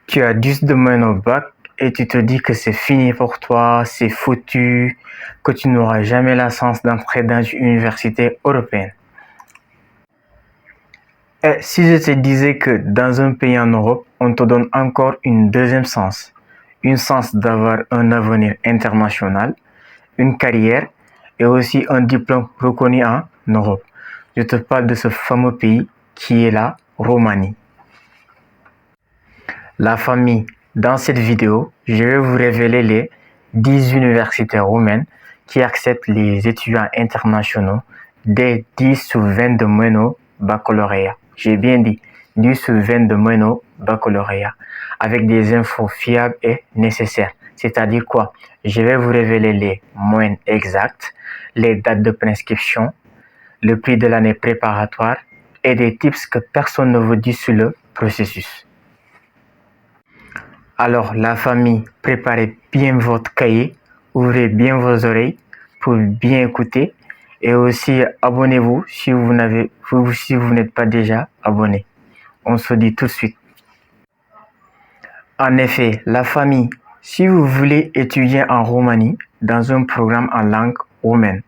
Tu as 10 domaines au bac et tu te dis que c'est fini pour toi, c'est foutu, que tu n'auras jamais la chance d'entrer dans une université européenne. Et si je te disais que dans un pays en Europe, on te donne encore une deuxième chance, une chance d'avoir un avenir international, une carrière et aussi un diplôme reconnu en Europe. Je te parle de ce fameux pays qui est la Roumanie. La famille, dans cette vidéo, je vais vous révéler les 10 universités roumaines qui acceptent les étudiants internationaux des 10 ou 20 domaines au baccalauréat. J'ai bien dit 10 ou 20 domaines au baccalauréat, avec des infos fiables et nécessaires. C'est-à-dire quoi? Je vais vous révéler les moyennes exactes, les dates de prescription, le prix de l'année préparatoire et des tips que personne ne vous dit sur le processus. Alors, la famille, préparez bien votre cahier, ouvrez bien vos oreilles pour bien écouter et aussi abonnez-vous si vous n'êtes pas déjà abonné. On se dit tout de suite. En effet, la famille, si vous voulez étudier en Roumanie dans un programme en langue roumaine,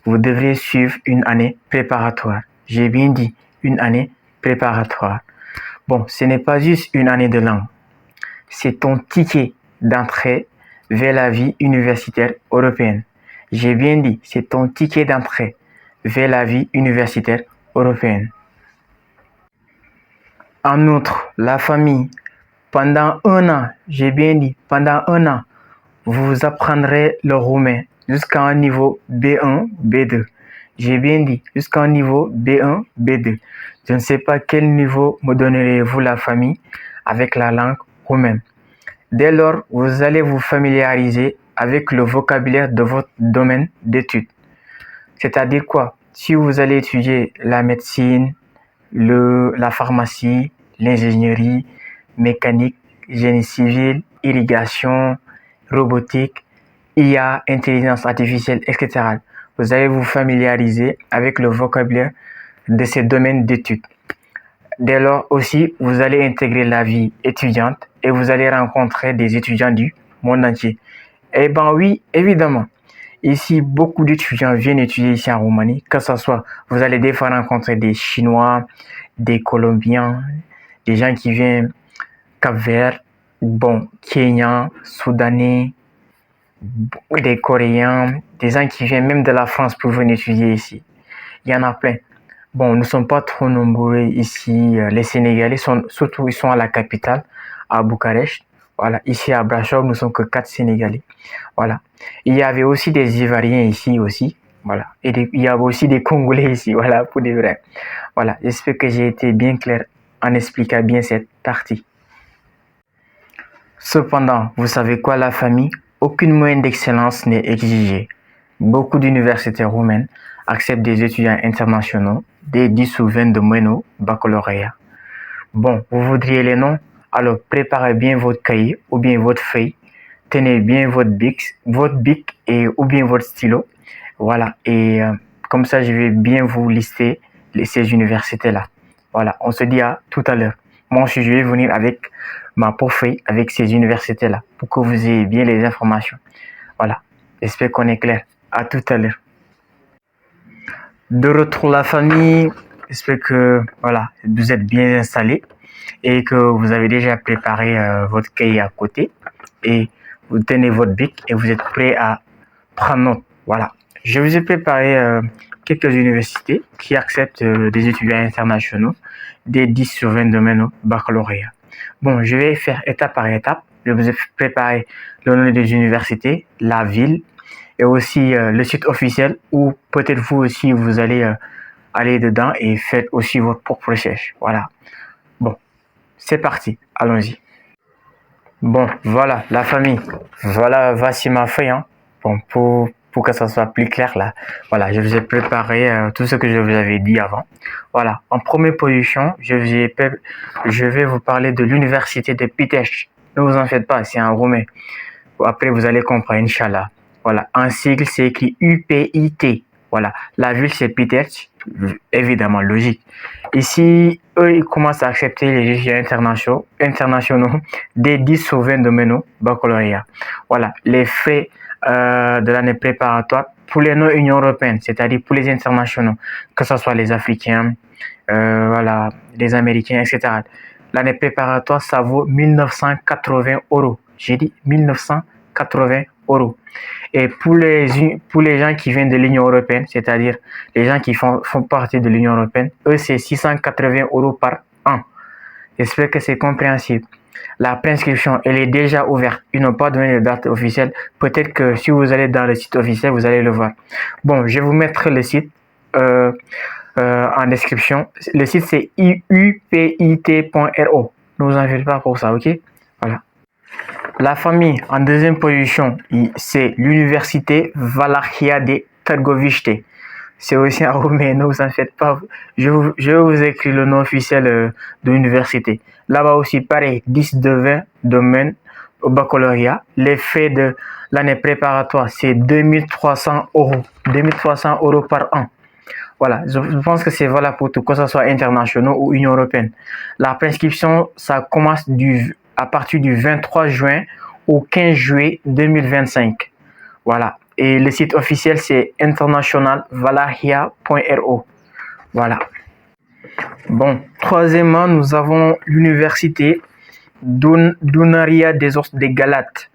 vous devrez suivre une année préparatoire. J'ai bien dit une année préparatoire. Bon, ce n'est pas juste une année de langue. C'est ton ticket d'entrée vers la vie universitaire européenne. J'ai bien dit, c'est ton ticket d'entrée vers la vie universitaire européenne. En outre, la famille, pendant un an, j'ai bien dit, pendant un an, vous apprendrez le roumain jusqu'à un niveau B1, B2. J'ai bien dit, jusqu'à un niveau B1, B2. Je ne sais pas quel niveau me donnerez-vous la famille avec la langue roumaine. Dès lors, vous allez vous familiariser avec le vocabulaire de votre domaine d'études. C'est-à-dire quoi? Si vous allez étudier la médecine, la pharmacie, l'ingénierie, mécanique, génie civil, irrigation, robotique, IA, intelligence artificielle, etc. Vous allez vous familiariser avec le vocabulaire de ces domaines d'études. Dès lors aussi, vous allez intégrer la vie étudiante et vous allez rencontrer des étudiants du monde entier. Eh bien oui, évidemment. Ici, beaucoup d'étudiants viennent étudier ici en Roumanie, que ce soit, vous allez des fois rencontrer des Chinois, des Colombiens, des gens qui viennent Cap-Vert, bon, Kenyans, Soudanais, des Coréens, des gens qui viennent même de la France pour venir étudier ici. Il y en a plein. Bon, nous ne sommes pas trop nombreux ici. Les Sénégalais ils sont à la capitale, à Bucarest. Voilà, ici à Brasov, nous sommes que 4 Sénégalais. Voilà. Il y avait aussi des Ivoiriens ici aussi. Voilà. Et il y avait aussi des Congolais ici. Voilà, pour des vrais. Voilà. J'espère que j'ai été bien clair en expliquant bien cette partie. Cependant, vous savez quoi, la famille? Aucune moyenne d'excellence n'est exigée. Beaucoup d'universités roumaines acceptent des étudiants internationaux des 10 ou 20 de moyenne au baccalauréat. Bon, vous voudriez les noms? Alors préparez bien votre cahier ou bien votre feuille. Tenez bien votre bic et ou bien votre stylo. Voilà, et comme ça, je vais bien vous lister ces universités-là. Voilà, on se dit à tout à l'heure. Moi aussi, je vais venir avec ma feuille avec ces universités-là pour que vous ayez bien les informations. Voilà, j'espère qu'on est clair. À tout à l'heure. De retour la famille, j'espère que voilà, vous êtes bien installés et que vous avez déjà préparé votre cahier à côté et vous tenez votre bic et vous êtes prêts à prendre note. Voilà, je vous ai préparé quelques universités qui acceptent des étudiants internationaux des 10 sur 20 domaines au baccalauréat. Bon, je vais faire étape par étape. Je vous ai préparé le nom des universités, la ville, et aussi le site officiel où peut-être vous aussi vous allez aller dedans et faites aussi votre propre recherche. Voilà. Bon, c'est parti. Allons-y. Bon, voilà la famille. Voilà, voici ma feuille. Hein. Bon, pour que ça soit plus clair là. Voilà, je vous ai préparé tout ce que je vous avais dit avant. Voilà. En première position, je vais vous parler de l'université de Pitești. Ne vous en faites pas, c'est en roumain. Après, vous allez comprendre, Inch'Allah. Voilà, en sigle, c'est écrit UPIT. Voilà, la ville, c'est Pitești. évidemment logique. Ici, eux, ils commencent à accepter les étudiants internationaux des 10 ou 20 domaines au baccalauréat. Voilà, les frais de l'année préparatoire pour les non-Union européenne, c'est-à-dire pour les internationaux, que ce soit les Africains, voilà, les Américains, etc. L'année préparatoire, ça vaut 1980 euros. J'ai dit 1980 euros. Et pour les gens qui viennent de l'Union européenne, c'est-à-dire les gens qui font partie de l'Union européenne, eux, c'est 680 euros par an. J'espère que c'est compréhensible. La préinscription, elle est déjà ouverte. Ils n'ont pas donné de date officielle. Peut-être que si vous allez dans le site officiel, vous allez le voir. Bon, je vais vous mettre le site en description. Le site, c'est iupit.ro. Ne vous en faites pas pour ça, ok? Voilà. La famille, en deuxième position, c'est l'université Valahia de Târgoviște. C'est aussi en roumain, ne vous en faites pas. Je vais vous écrire le nom officiel de l'université. Là-bas aussi, pareil, 10 de 20 domaines au baccalauréat. Les frais de l'année préparatoire, c'est 2300 euros. 2300 euros par an. Voilà, je pense que c'est valable pour tout, que ce soit international ou Union européenne. La préinscription, ça commence à partir du 23 juin au 15 juillet 2025. Voilà. Et le site officiel, c'est internationalvalahia.ro. Voilà. Bon, troisièmement, nous avons l'université Dunaria des Os de Galates.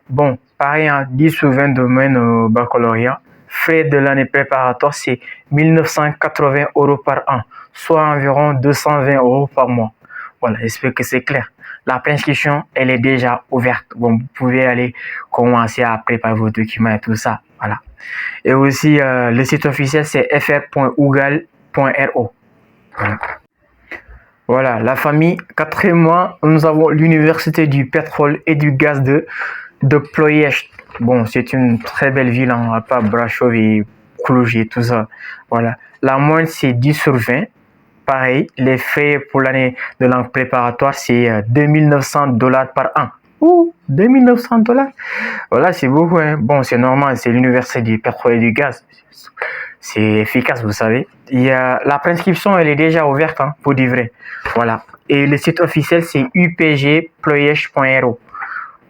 Bon, pareil, 10 ou 20 domaines au baccalauréat. Frais de l'année préparatoire, c'est 1980 euros par an, soit environ 220 euros par mois. Voilà, j'espère que c'est clair. La préinscription, elle est déjà ouverte. Bon, vous pouvez aller commencer à préparer vos documents et tout ça. Voilà. Et aussi, le site officiel, c'est fr.ugal.ro. Voilà. Voilà, la famille. Quatrièmement, nous avons l'université du pétrole et du gaz de Ploiești. Bon, c'est une très belle ville, hein, à part Brașov et Cluj et tout ça. Voilà. La moyenne, c'est 10 sur 20. Pareil, les frais pour l'année de langue préparatoire, c'est $2 900 par an. Ouh, $2 900. Voilà, c'est beaucoup. Hein. Bon, c'est normal, c'est l'université du pétrole et du gaz. C'est efficace, vous savez. La préinscription, elle est déjà ouverte, hein, pour du vrai. Voilà. Et le site officiel, c'est upgploiești.ro.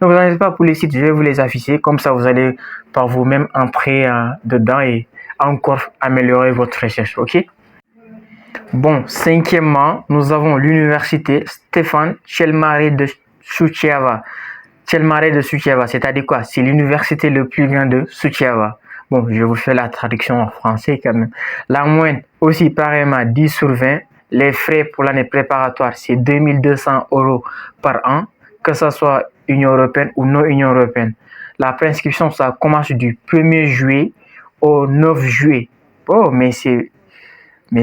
Ne vous inquiétez pas pour les sites, je vais vous les afficher. Comme ça, vous allez par vous-même entrer dedans et encore améliorer votre recherche. OK? Bon, cinquièmement, nous avons l'université Stefan Cel-Mare de Suceava. Cel-Mare de Suceava, c'est-à-dire quoi? C'est l'université le plus grand de Suceava. Bon, je vous fais la traduction en français quand même. La moyenne, aussi pareillement, 10 sur 20. Les frais pour l'année préparatoire, c'est 2200 euros par an, que ce soit Union européenne ou non Union européenne. La préinscription, ça commence du 1er juillet au 9 juillet. Oh, mais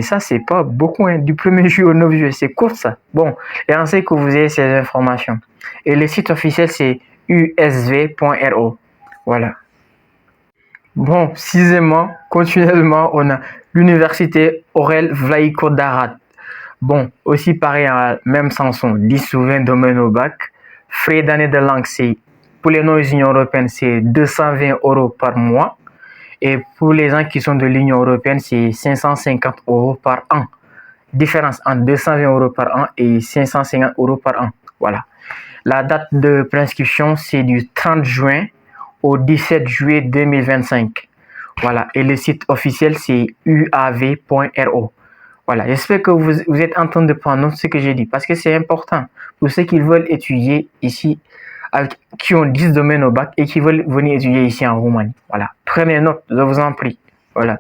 ça, c'est pas beaucoup, hein. Du 1er juillet au 9 juillet, c'est court ça. Bon, et on sait que vous avez ces informations. Et le site officiel, c'est usv.ro. Voilà. Bon, sixièmement, continuellement, on a l'université Aurel Vlaico d'Arad. Bon, aussi pareil, même Samson, 10 ou 20 domaines au bac. Frais d'année de langue, c'est pour les non-Union européenne, c'est 220 euros par mois. Et pour les gens qui sont de l'Union européenne, c'est 550 euros par an. Différence entre 220 euros par an et 550 euros par an. Voilà. La date de préinscription, c'est du 30 juin au 17 juillet 2025. Voilà. Et le site officiel, c'est uav.ro. Voilà. J'espère que vous êtes en train de prendre note de ce que j'ai dit parce que c'est important pour ceux qui veulent étudier ici, qui ont 10 domaines au bac et qui veulent venir étudier ici en Roumanie. Voilà. Prenez note, je vous en prie. Voilà.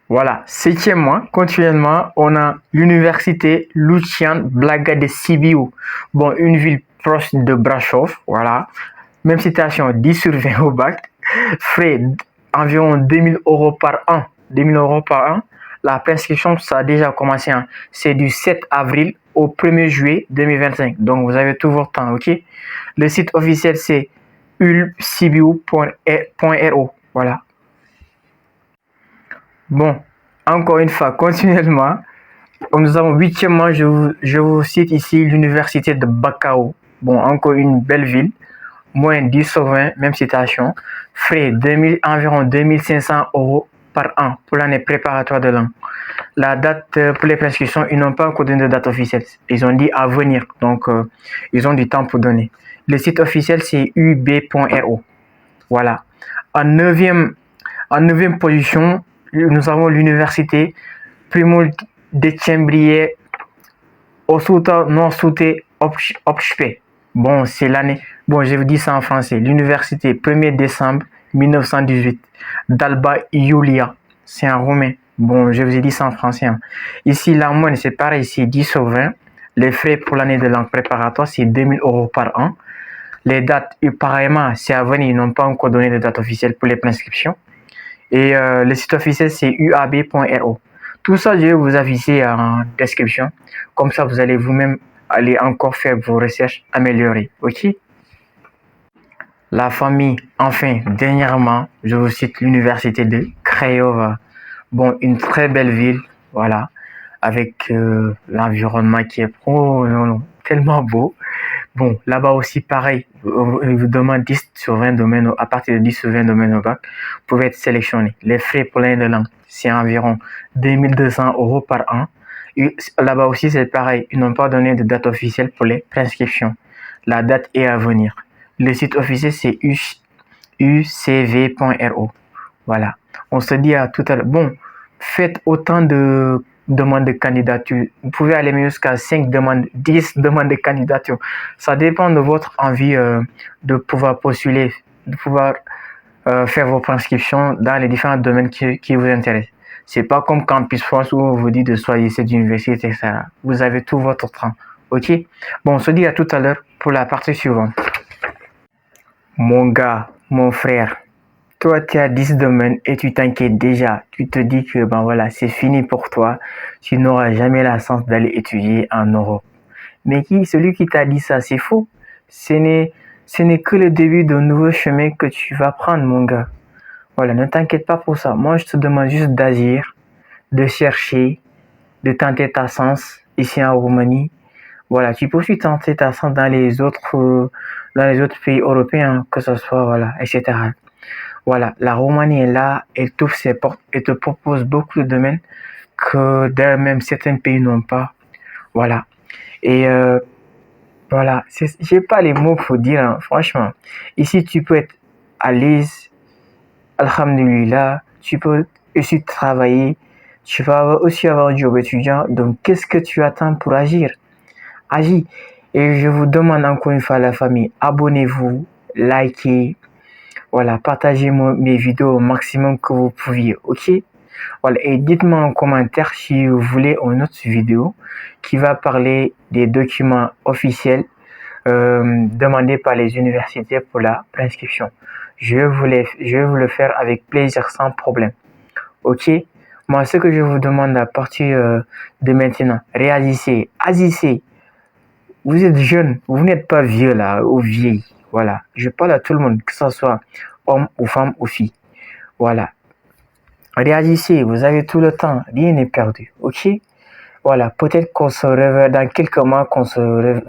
Voilà. Septièmement, continuellement, on a l'université Lucian Blaga de Sibiu. Bon, une ville proche de Brașov. Voilà. Même citation, 10 sur 20 au bac. Frais environ 2000 euros par an. 2000 euros par an. La prescription, ça a déjà commencé. Hein. C'est du 7 avril au 1er juillet 2025. Donc, vous avez tout votre temps, ok? Le site officiel, c'est ulpsibiu.ro. Voilà. Bon, encore une fois, continuellement, nous avons huitièmement, je vous cite ici l'université de Bacău. Bon, encore une belle ville. Moins 10 sur 20, même citation. Frais environ 2500 euros par an pour l'année préparatoire de langue. La date pour les prescriptions, ils n'ont pas encore donné de date officielle. Ils ont dit à venir, donc ils ont du temps pour donner. Le site officiel, c'est ub.ro. Voilà. En neuvième position, nous avons l'université Primo de Chembrier Osuta Norsute Opspe. Bon, c'est l'année. Bon, je vous dis ça en français. L'université 1er décembre 1918 d'Alba Iulia. C'est un roumain. Bon, je vous ai dit ça en français. Hein. Ici, la moyenne, c'est pareil, c'est 10 sur 20. Les frais pour l'année de langue préparatoire, c'est 2000 € par an. Les dates, pareillement, c'est à venir. Ils n'ont pas encore donné de date officielle pour les prescriptions. Et le site officiel, c'est uab.ro. Tout ça, je vais vous afficher en description. Comme ça, vous allez vous-même aller encore faire vos recherches améliorées. OK? La famille, enfin, dernièrement, je vous cite l'université de Craiova. Bon, une très belle ville, voilà, avec l'environnement qui est tellement beau. Bon, là-bas aussi, pareil, ils vous demandent 10 sur 20 domaines, à partir de 10 sur 20 domaines au bac, vous pouvez être sélectionné. Les frais pour l'année de langue, c'est environ 2200 € par an. Là-bas aussi, c'est pareil, ils n'ont pas donné de date officielle pour les prescriptions. La date est à venir. Le site officiel, c'est ucv.ro. Voilà. On se dit à tout à l'heure. Bon, faites autant de demandes de candidature. Vous pouvez aller jusqu'à 5 demandes, 10 demandes de candidature. Ça dépend de votre envie de pouvoir postuler, de pouvoir faire vos prescriptions dans les différents domaines qui vous intéressent. C'est pas comme Campus France où on vous dit de choisir cette université, etc. Vous avez tout votre temps. OK? Bon, on se dit à tout à l'heure pour la partie suivante. Mon gars, mon frère, toi, tu as 10 domaines et tu t'inquiètes déjà. Tu te dis que ben voilà, c'est fini pour toi. Tu n'auras jamais la chance d'aller étudier en Europe. Mais celui qui t'a dit ça, c'est faux. Ce n'est que le début d'un nouveau chemin que tu vas prendre, mon gars. Voilà, ne t'inquiète pas pour ça. Moi, je te demande juste d'agir, de chercher, de tenter ta chance ici en Roumanie. Voilà, tu peux aussi tenter ta chance dans les autres pays européens, que ce soit, voilà, etc. Voilà, la Roumanie est là, elle t'ouvre ses portes et te propose beaucoup de domaines que même certains pays n'ont pas. Voilà. Et voilà, j'ai pas les mots pour dire, hein, franchement. Ici, tu peux être à l'aise, alhamdulillah, tu peux aussi travailler, tu vas aussi avoir un job étudiant. Donc, qu'est-ce que tu attends pour agir? Agis. Et je vous demande encore une fois à la famille, abonnez-vous, likez, voilà, partagez mes vidéos au maximum que vous pouviez, ok? Voilà, et dites-moi en commentaire si vous voulez une autre vidéo qui va parler des documents officiels demandés par les universités pour la prescription. Je vais vous le faire avec plaisir, sans problème, ok? Moi, ce que je vous demande à partir de maintenant, réagissez, agissez. Vous êtes jeune, vous n'êtes pas vieux là, ou vieille. Voilà, je parle à tout le monde, que ce soit homme ou femme ou fille. Voilà. Réagissez, vous avez tout le temps, rien n'est perdu, ok? Voilà, peut-être qu'on se reverra dans quelques mois, qu'on se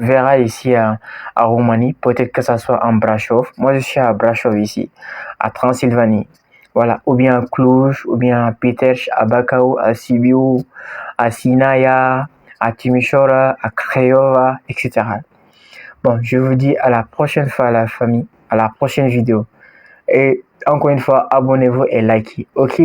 verra ici à Roumanie, peut-être que ça soit en Brașov. Moi, je suis à Brașov ici, à Transylvanie. Voilà, ou bien à Cluj, ou bien à Pitești, à Bacău, à Sibiu, à Sinaia, à Timișoara, à Craiova, etc. Bon, je vous dis à la prochaine fois, la famille, à la prochaine vidéo. Et encore une fois, abonnez-vous et likez, ok?